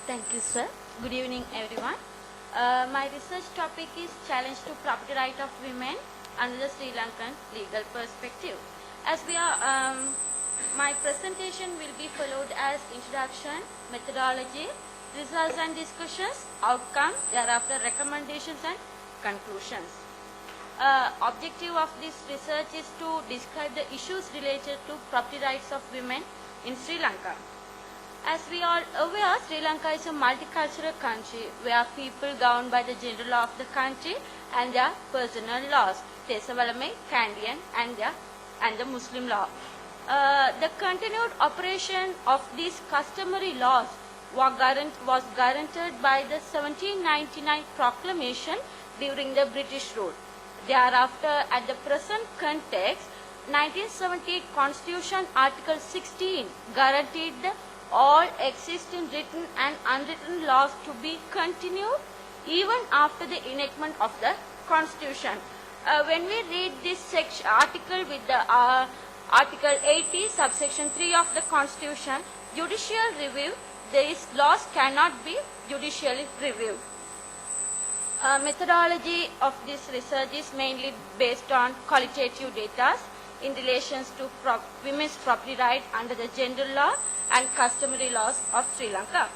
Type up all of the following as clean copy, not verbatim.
Thank you, sir. Good evening, everyone. My research topic is Challenge to Property Right of Women under the Sri Lankan Legal Perspective. As we are, my presentation will be followed as introduction, methodology, results and discussions, outcome, thereafter recommendations and conclusions. Objective of this research is to describe the issues related to property rights of women in Sri Lanka. As we are aware, Sri Lanka is a multicultural country where people governed by the general law of the country and their personal laws, Tesavalame, Kandyan and the Muslim law. The continued operation of these customary laws was guaranteed by the 1799 proclamation during the British rule. Thereafter, at the present context, 1978 Constitution Article 16 guaranteed the all existing written and unwritten laws to be continued even after the enactment of the Constitution. When we read this article with the Article 80, subsection 3 of the Constitution, judicial review, these laws cannot be judicially reviewed. Methodology of this research is mainly based on qualitative data in relation to women's property right under the general law and customary laws of Sri Lanka.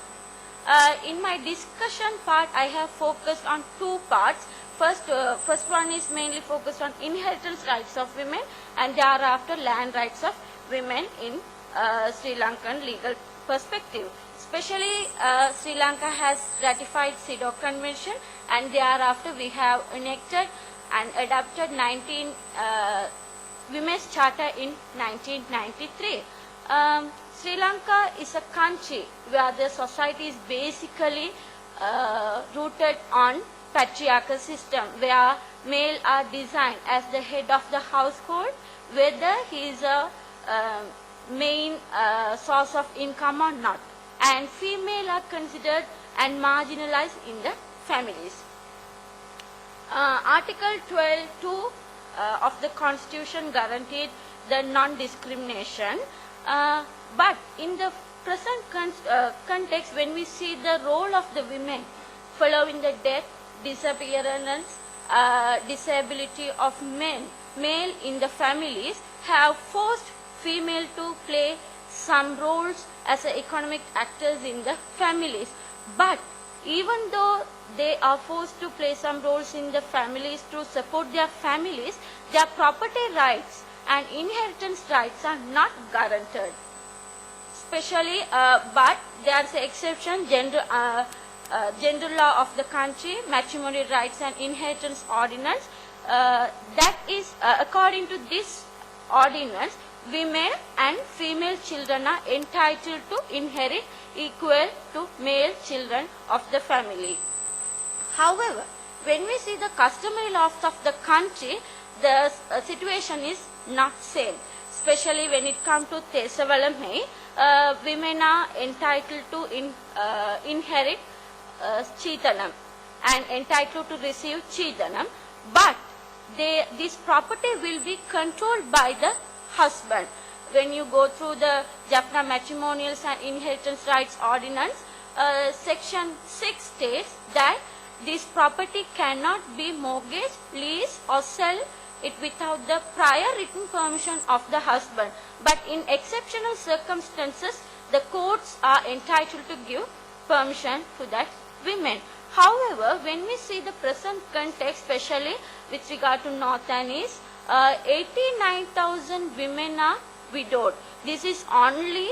In my discussion part, I have focused on two parts. First one is mainly focused on inheritance rights of women and thereafter land rights of women in Sri Lankan legal perspective. Especially Sri Lanka has ratified CEDAW Convention and thereafter we have enacted and adopted Women's Charter in 1993. Sri Lanka is a country where the society is basically rooted on patriarchal system, where male are designed as the head of the household, whether he is a main source of income or not, and female are considered and marginalized in the families. Article 12(2) of the Constitution guaranteed the non-discrimination. But in the present context, when we see the role of the women following the death, disappearance, disability of male in the families have forced female to play some roles as economic actors in the families. But even though they are forced to play some roles in the families to support their families, their property rights and inheritance rights are not guaranteed. Especially, but there is an exception, general law of the country, matrimonial rights and inheritance ordinance. That is, according to this ordinance, women and female children are entitled to inherit equal to male children of the family. However, when we see the customary laws of the country, the situation is not same. Especially when it comes to Tesavalame, women are entitled to inherit Cheetanam and entitled to receive Cheetanam, but this property will be controlled by the husband. When you go through the Jaffna Matrimonials and Inheritance Rights Ordinance, Section 6 states that this property cannot be mortgaged, leased or sell it without the prior written permission of the husband. But in exceptional circumstances, the courts are entitled to give permission to that women. However, when we see the present context, especially with regard to North and East, 89,000 women are widowed. This is only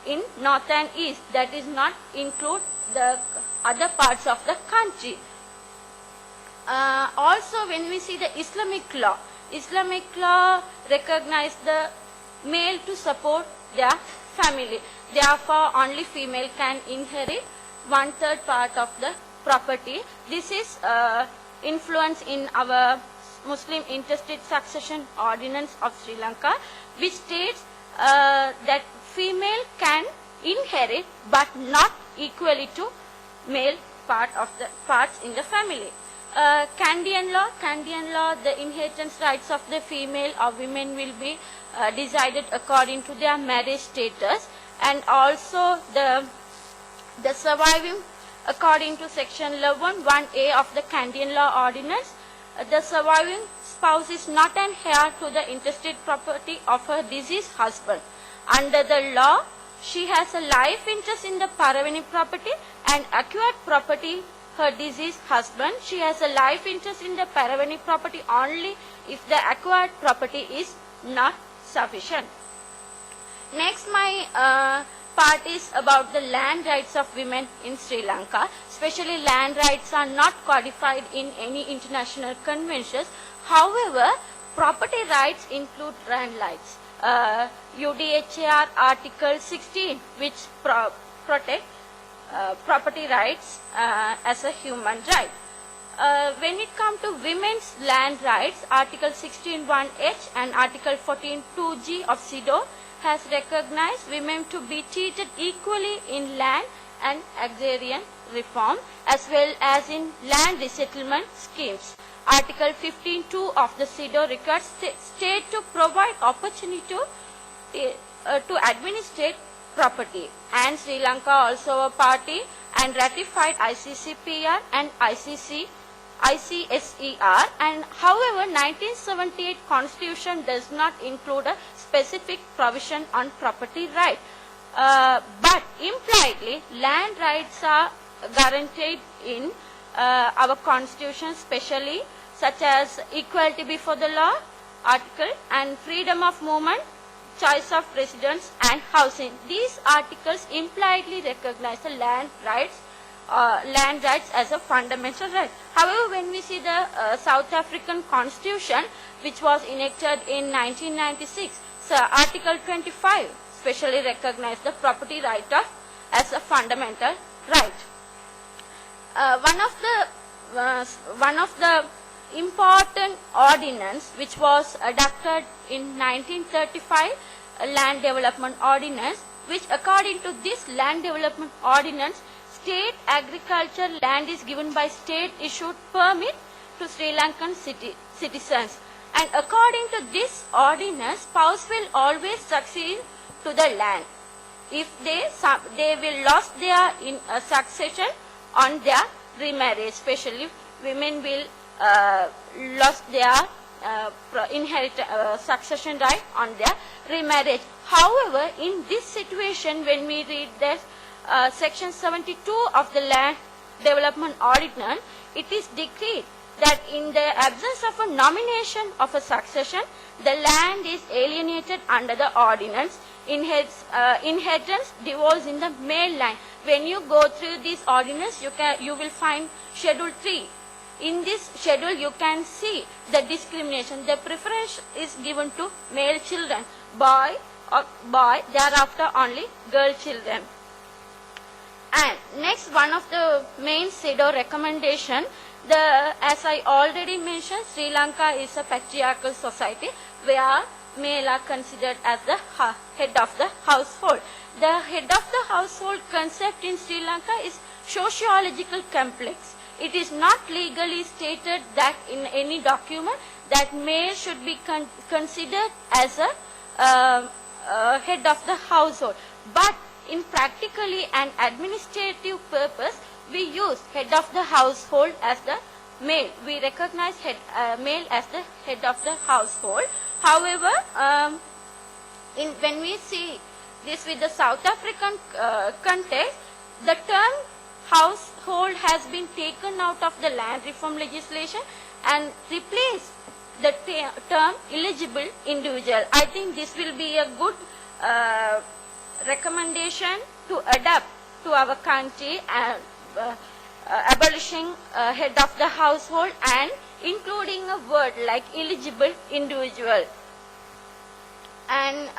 in North and East. That is not include the other parts of the country. Also, when we see the Islamic law recognize the male to support their family. Therefore, only female can inherit 1/3 part of the property. This is influenced in our Muslim Intestate Succession Ordinance of Sri Lanka, which states that female can inherit but not equally to male parts in the family. Kandyan law, the inheritance rights of the female or women will be decided according to their marriage status, and also the The surviving, according to section 11(1)(a) of the Canadian Law Ordinance, the surviving spouse is not an heir to the intestate property of her deceased husband. Under the law, she has a life interest in the paravani property and acquired property her deceased husband. She has a life interest in the paravani property only if the acquired property is not sufficient. Next, my part is about the land rights of women in Sri Lanka. Especially land rights are not codified in any international conventions. However, property rights include land rights. UDHAR Article 16, which protect property rights as a human right. When it comes to women's land rights, Article 16(1)(h) and Article 14(2)(g) of CEDAW has recognized women to be treated equally in land and agrarian reform as well as in land resettlement schemes. Article 15(2) of the CEDAW requires state to provide opportunity to administrate property, and Sri Lanka also a party and ratified ICCPR and ICSER, and however 1978 Constitution does not include a specific provision on property right, but impliedly land rights are guaranteed in our Constitution, especially such as equality before the law article and freedom of movement, choice of residence and housing. These articles impliedly recognize the land rights as a fundamental right. However, when we see the South African Constitution, which was enacted in 1996, so Article 25 specially recognized the property right as a fundamental right. One of the important ordinance which was adopted in 1935, Land Development Ordinance, which according to this Land Development Ordinance, state agriculture land is given by state issued permit to Sri Lankan citizens, and according to this ordinance, spouse will always succeed to the land. If they will lost their succession on their remarriage, especially women will lost their succession right on their remarriage. However, in this situation, when we read the section 72 of the Land Development Ordinance, it is decreed that in the absence of a nomination of a succession, the land is alienated under the ordinance. Inheritance divorce in the male line. When you go through this ordinance, you will find Schedule 3. In this schedule, you can see the discrimination. The preference is given to male children, boy, thereafter only girl children. And next, one of the main CEDAW recommendation, as I already mentioned, Sri Lanka is a patriarchal society where male are considered as the head of the household. The head of the household concept in Sri Lanka is sociological complex. It is not legally stated that in any document that male should be considered as a head of the household. But in practically and administrative purpose, we use head of the household as the male. We recognize male as the head of the household. However, when we see this with the South African context, the term household has been taken out of the land reform legislation and replaced the term eligible individual. I think this will be a good recommendation to adapt to our country and abolishing head of the household and including a word like eligible individual. And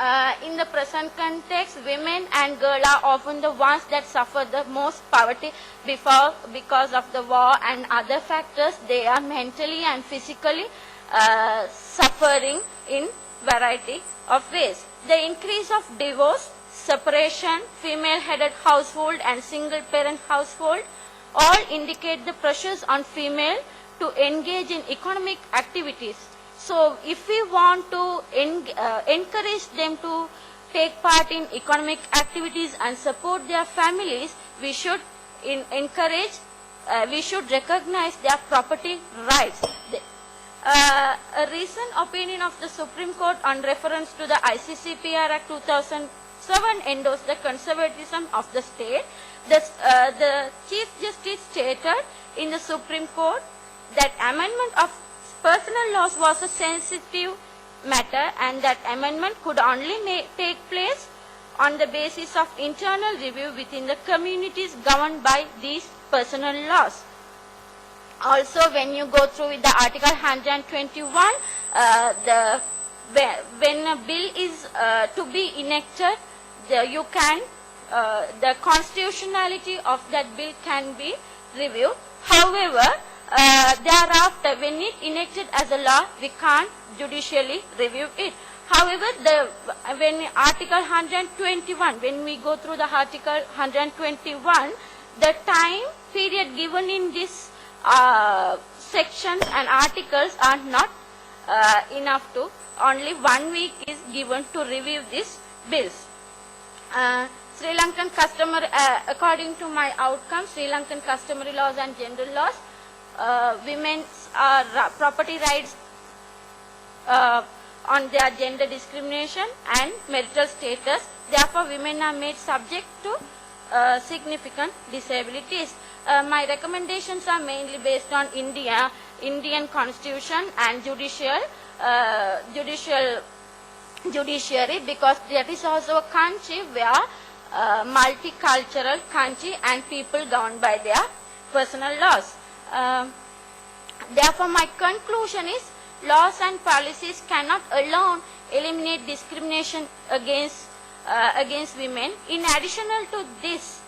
in the present context, women and girls are often the ones that suffer the most poverty because of the war and other factors. They are mentally and physically suffering in variety of ways. The increase of divorce, separation, female-headed household and single-parent household all indicate the pressures on female to engage in economic activities. So, if we want to encourage them to take part in economic activities and support their families, we should encourage, we should recognize their property rights. A recent opinion of the Supreme Court on reference to the ICCPR Act 2007 endorsed the conservatism of the state. The Chief Justice stated in the Supreme Court that amendment of personal laws was a sensitive matter and that amendment could only take place on the basis of internal review within the communities governed by these personal laws. Also, when you go through with the Article 121, when a bill is to be enacted, the constitutionality of that bill can be reviewed. However, thereafter, when it enacted as a law, we can't judicially review it. However, when Article 121, when we go through the Article 121, the time period given in this sections and articles are not enough to, only 1 week is given to review these bills. Sri Lankan according to my outcome, Sri Lankan customary laws and gender laws, women's property rights on their gender discrimination and marital status. Therefore, women are made subject to significant disabilities. My recommendations are mainly based on Indian Constitution and judiciary, because that is also a country where multicultural country and people governed by their personal laws. Therefore, my conclusion is laws and policies cannot alone eliminate discrimination against women. In addition to this,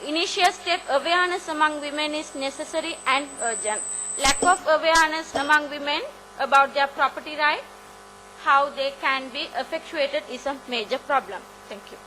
initial step awareness among women is necessary and urgent. Lack of awareness among women about their property right, how they can be effectuated, is a major problem. Thank you.